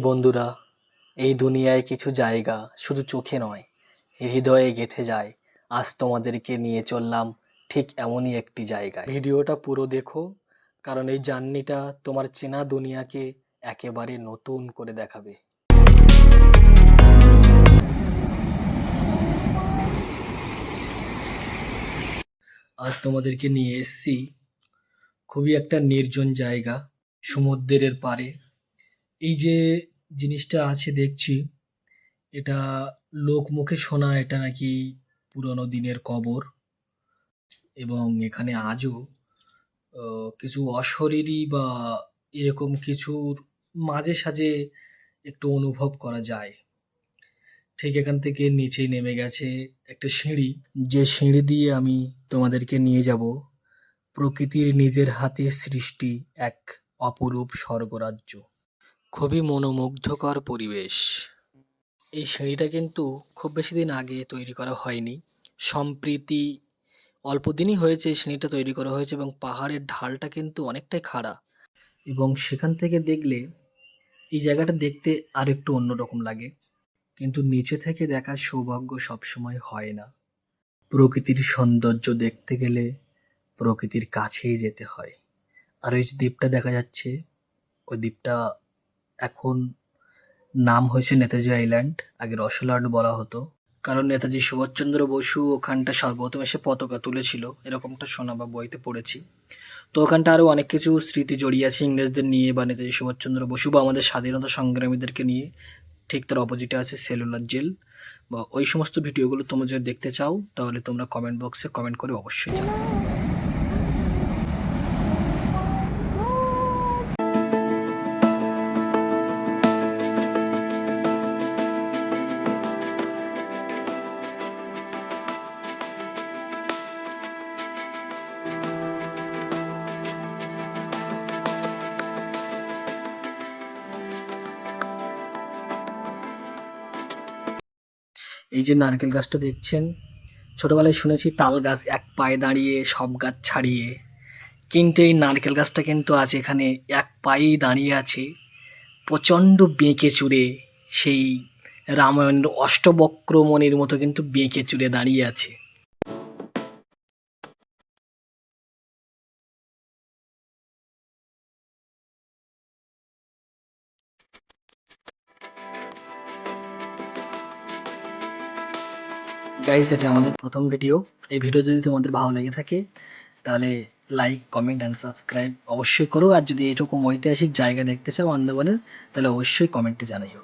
বন্ধুরা, এই দুনিয়ায় কিছু জায়গা শুধু চোখে নয়, হৃদয়ে গেঁথে যায়। আজ তোমাদেরকে নিয়ে চললাম ঠিক এমনই একটি জায়গায়। ভিডিওটা পুরো দেখো, কারণ এই জার্নিটা তোমার চেনা দুনিয়াকে একেবারে নতুন করে দেখাবে। আজ তোমাদেরকে নিয়ে এসেছি খুবই একটা নির্জন জায়গা, সমুদ্রের পাড়ে। এই যে জিনিসটা আছে দেখছি, এটা লোকমুখে শোনা এটা নাকি পুরনো দিনের কবর, এবং এখানে আজও কিছু অশরীরী বা এরকম কিছুর মাঝে সাঝে একটু অনুভব করা যায়। ঠিক এখান থেকে নিচেই নেমে গেছে একটা সিঁড়ি, যে সিঁড়ি দিয়ে আমি তোমাদেরকে নিয়ে যাব প্রকৃতির নিজের হাতে সৃষ্টি এক অপরূপ স্বর্গরাজ্য। খুবই মনোমুগ্ধকর পরিবেশ। এই সিঁড়িটা কিন্তু খুব বেশি দিন আগে তৈরি করা হয়নি, সম্প্রতি অল্প দিনই হয়েছে এই সিঁড়িটা তৈরি করা হয়েছে, এবং পাহাড়ের ঢালটা কিন্তু অনেকটাই খাড়া, এবং সেখান থেকে দেখলে এই জায়গাটা দেখতে আর একটু অন্যরকম লাগে। কিন্তু নিচে থেকে দেখার সৌভাগ্য সবসময় হয় না। প্রকৃতির সৌন্দর্য দেখতে গেলে প্রকৃতির কাছেই যেতে হয়। আর ওই যে দ্বীপটা দেখা যাচ্ছে, ওই দ্বীপটা এখন নাম হয়েছে নেতাজি আইল্যান্ড, আগে রসলাট বলা হতো। কারণ নেতাজি সুভাষচন্দ্র বসু ওখানটা সর্বপ্রথম এসে পতাকা তুলেছিল, এরকমটা শোনা বা বইতে পড়েছি। তো ওখানটা আরও অনেক কিছু স্মৃতি জড়িয়ে আছে ইংরেজদের নিয়ে বা নেতাজি সুভাষচন্দ্র বসু বা আমাদের স্বাধীনতা সংগ্রামীদেরকে নিয়ে। ঠিক তার অপোজিটে আছে সেলুলার জেল। বা ওই সমস্ত ভিডিওগুলো তোমরা যদি দেখতে চাও তাহলে তোমরা কমেন্ট বক্সে কমেন্ট করে অবশ্যই জানাবে। এই যে নারকেল গাছটা দেখছেন, ছোটবেলায় শুনেছি তাল গাছ এক পায়ে দাঁড়িয়ে সব গাছ ছাড়িয়ে, কিন্তু এই নারকেল গাছটা কিন্তু আজ এখানে এক পায়েই দাঁড়িয়ে আছে, প্রচণ্ড বেঁকে চুরে, সেই রামায়ণের অষ্টবক্রমণির মতো কিন্তু বেঁকে চুরে দাঁড়িয়ে আছে। গাইজ, এটা আমাদের প্রথম ভিডিও। এই ভিডিও যদি তোমাদের ভালো লেগে থাকে তাহলে লাইক, কমেন্ট অ্যান্ড সাবস্ক্রাইব অবশ্যই করো। আর যদি এরকম ঐতিহাসিক জায়গা দেখতে চাও আন্দামানের, তাহলে অবশ্যই কমেন্টে জানাইও।